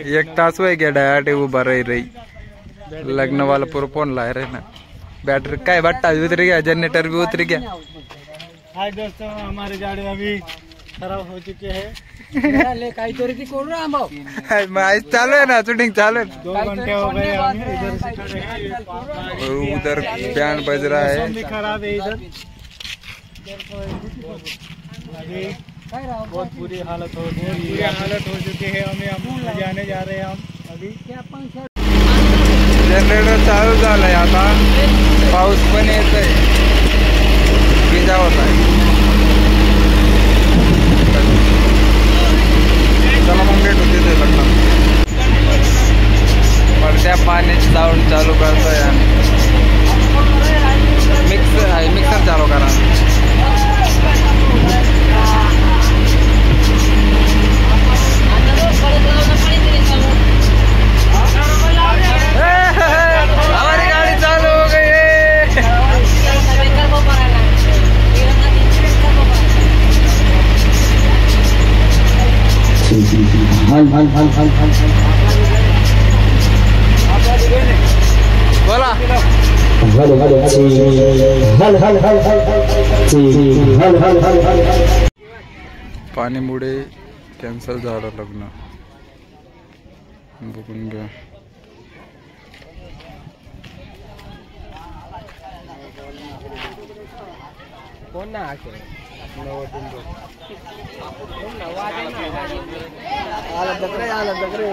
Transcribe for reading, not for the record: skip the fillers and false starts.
एक तास वय गया डायरेक्ट उभा रही लग्न वाला पूरा फोन लाए रहे ना बैटरी का बट्टा भी उतर गया जनरेटर भी उतर गया। हाय दोस्तों हमारे गाड़ी अभी खराब हो चुके हैं। चालू है ना शूटिंग चालू है 2 घंटे हो गए हम इधर से खड़े हैं। उधर बैंड बज रहा है मौसम भी खराब है इधर अभी बहुत बुरी हालत हो चुकी है। हमें हम जाने जा रहे हैं हम अभी। जनरेटर चालू झालंय आता पाऊस पण येतोय विजा होत आहे। चला मग भेटू तिथे लग्नात पडत्या पाण्याची जाऊन चालू करतोय मिक्सर चालू करा। हमारी गाड़ी चालू हो गई है। बोला पाणीमुळे कॅन्सल झालं लग्न बघून घ्या। कोण ना आला दगरे